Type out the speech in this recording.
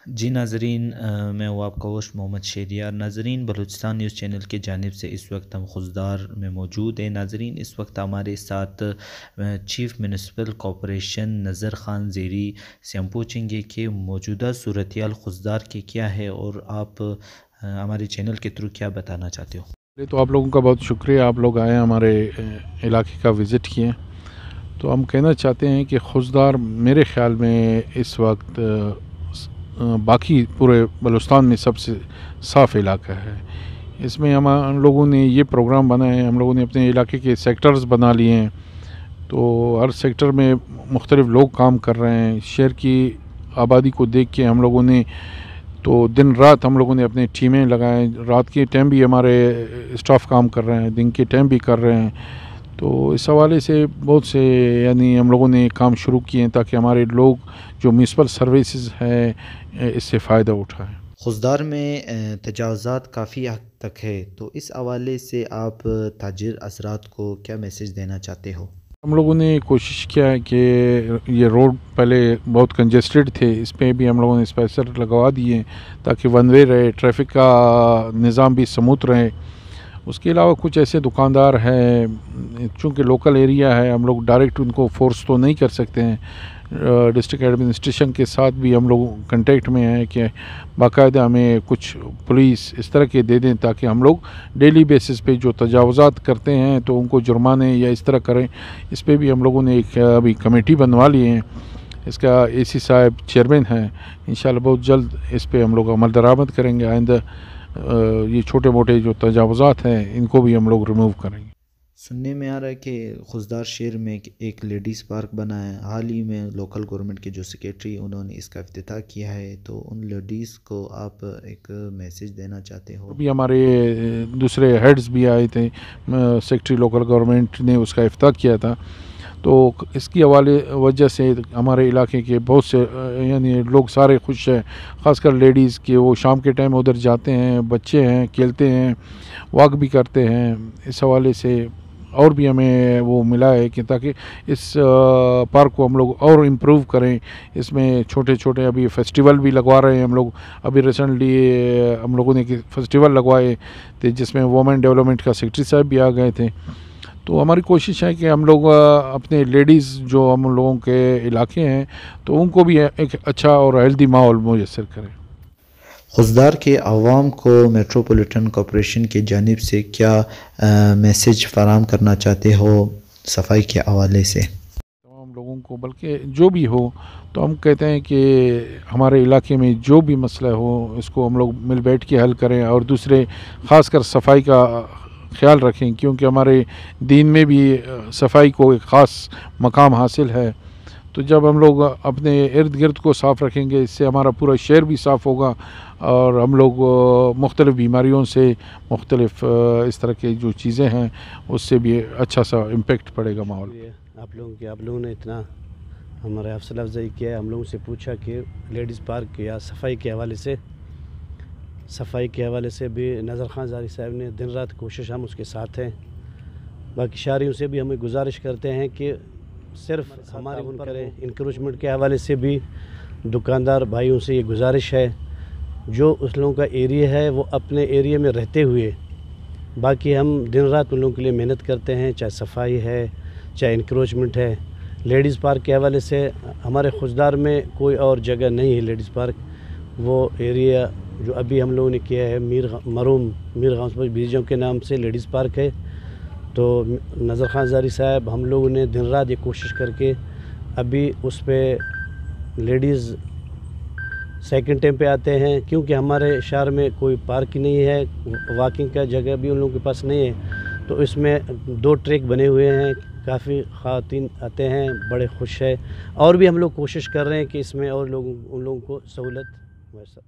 جی ناظرین، میں ہوں آپ کا ہوسٹ محمد شہریار۔ ناظرین، بلوچستان نیوز چینل کی جانب سے اس وقت ہم خضدار میں موجود ہیں۔ ناظرین، اس وقت ہمارے ساتھ چیف میونسپل کارپوریشن نذر خان زیری سے ہم پوچھیں گے کہ موجودہ صورتحال خضدار کی کیا ہے اور آپ ہمارے چینل کے تھرو کیا بتانا چاہتے ہو۔ تو آپ لوگوں کا بہت شکریہ، آپ لوگ آئے ہمارے علاقے کا وزٹ کیے۔ تو ہم کہنا چاہتے ہیں کہ خضدار میرے خیال میں اس وقت باقی پورے بلوچستان میں سب سے صاف علاقہ ہے۔ اس میں ہم لوگوں نے یہ پروگرام بنائے ہیں، ہم لوگوں نے اپنے علاقے کے سیکٹرز بنا لیے ہیں، تو ہر سیکٹر میں مختلف لوگ کام کر رہے ہیں۔ شہر کی آبادی کو دیکھ کے ہم لوگوں نے تو دن رات ہم لوگوں نے اپنے ٹیمیں لگائیں، رات کے ٹائم بھی ہمارے اسٹاف کام کر رہے ہیں، دن کے ٹائم بھی کر رہے ہیں۔ تو اس حوالے سے بہت سے ہم لوگوں نے کام شروع کیے ہیں تاکہ ہمارے لوگ جو میونسپل سروسز ہیں اس سے فائدہ اٹھائیں۔ خضدار میں تجاوزات کافی حد تک ہے، تو اس حوالے سے آپ تاجر حضرات کو کیا میسج دینا چاہتے ہو؟ ہم لوگوں نے کوشش کیا ہے کہ یہ روڈ پہلے بہت کنجسٹڈ تھے، اس پہ بھی ہم لوگوں نے اسپیسر لگوا دیے ہیں تاکہ ون وے رہے، ٹریفک کا نظام بھی سموتھ رہے۔ اس کے علاوہ کچھ ایسے دکاندار ہیں، چونکہ لوکل ایریا ہے، ہم لوگ ڈائریکٹ ان کو فورس تو نہیں کر سکتے ہیں۔ ڈسٹرکٹ ایڈمنسٹریشن کے ساتھ بھی ہم لوگ کنٹیکٹ میں ہیں کہ باقاعدہ ہمیں کچھ پولیس اس طرح کے دے دیں تاکہ ہم لوگ ڈیلی بیسس پہ جو تجاوزات کرتے ہیں تو ان کو جرمانے یا اس طرح کریں۔ اس پہ بھی ہم لوگوں نے ایک ابھی کمیٹی بنوا لی ہے، اس کا اے سی صاحب چیئرمین ہیں۔ انشاءاللہ بہت جلد اس پہ ہم لوگ عمل درآمد کریں گے۔ آئندہ یہ چھوٹے موٹے جو تجاوزات ہیں ان کو بھی ہم لوگ ریموو کریں گے۔ سننے میں آ رہا ہے کہ خضدار شہر میں ایک لیڈیز پارک بنا ہے، حال ہی میں لوکل گورنمنٹ کے جو سیکریٹری انہوں نے اس کا افتتاح کیا ہے، تو ان لیڈیز کو آپ ایک میسج دینا چاہتے ہو؟ ابھی ہمارے دوسرے ہیڈز بھی آئے تھے، سیکریٹری لوکل گورنمنٹ نے اس کا افتتاح کیا تھا، تو اس کی وجہ سے ہمارے علاقے کے بہت سے لوگ سارے خوش ہیں، خاص کر لیڈیز کہ وہ شام کے ٹائم ادھر جاتے ہیں، بچے ہیں کھیلتے ہیں، واک بھی کرتے ہیں۔ اس حوالے سے اور بھی ہمیں وہ ملا ہے کہ تاکہ اس پارک کو ہم لوگ اور امپروو کریں۔ اس میں چھوٹے چھوٹے ابھی فیسٹیول بھی لگوا رہے ہیں ہم لوگ۔ ابھی ریسنٹلی ہم لوگوں نے فیسٹیول لگوائے تھے جس میں وومن ڈیولپمنٹ کا سیکریٹری صاحب بھی آ گئے تھے۔ تو ہماری کوشش ہے کہ ہم لوگ اپنے لیڈیز جو ہم لوگوں کے علاقے ہیں تو ان کو بھی ایک اچھا اور ہیلدی ماحول میسر کریں۔ خضدار کے عوام کو میٹروپولیٹن کارپوریشن کی جانب سے کیا میسج فراہم کرنا چاہتے ہو صفائی کے حوالے سے؟ تمام لوگوں کو، بلکہ جو بھی ہو، تو ہم کہتے ہیں کہ ہمارے علاقے میں جو بھی مسئلہ ہو اس کو ہم لوگ مل بیٹھ کے حل کریں، اور دوسرے خاص کر صفائی کا خیال رکھیں، کیونکہ ہمارے دین میں بھی صفائی کو ایک خاص مقام حاصل ہے۔ تو جب ہم لوگ اپنے ارد گرد کو صاف رکھیں گے، اس سے ہمارا پورا شہر بھی صاف ہوگا، اور ہم لوگ مختلف بیماریوں سے، مختلف اس طرح کی جو چیزیں ہیں اس سے بھی اچھا سا امپیکٹ پڑے گا ماحول۔ آپ لوگوں نے اتنا ہمارے حوصلہ افزائی کیا، ہم لوگوں سے پوچھا کہ لیڈیز پارک یا صفائی کے حوالے سے بھی نذر خان زیری صاحب نے دن رات کوشش، ہم اس کے ساتھ ہیں۔ باقی شہریوں سے بھی ہمیں گزارش کرتے ہیں کہ صرف ہمارے کریں۔ انکروچمنٹ کے حوالے سے بھی دکاندار بھائیوں سے یہ گزارش ہے، جو اس لوگوں کا ایریا ہے وہ اپنے ایریا میں رہتے ہوئے، باقی ہم دن رات ان لوگوں کے لیے محنت کرتے ہیں، چاہے صفائی ہے چاہے انکروچمنٹ ہے۔ لیڈیز پارک کے حوالے سے ہمارے خضدار میں کوئی اور جگہ نہیں ہے لیڈیز پارک، وہ ایریا جو ابھی ہم لوگوں نے کیا ہے مرحوم میر غوث بیجوں کے نام سے لیڈیز پارک ہے۔ تو نذر خان زیری صاحب ہم لوگوں نے دن رات یہ کوشش کر کے ابھی اس پہ لیڈیز سیکنڈ ٹائم پہ آتے ہیں، کیونکہ ہمارے شہر میں کوئی پارک نہیں ہے، واکنگ کا جگہ بھی ان لوگوں کے پاس نہیں ہے، تو اس میں 2 ٹریک بنے ہوئے ہیں، کافی خواتین آتے ہیں، بڑے خوش ہیں، اور بھی ہم لوگ کوشش کر رہے ہیں کہ اس میں اور ان لوگوں کو سہولت میسر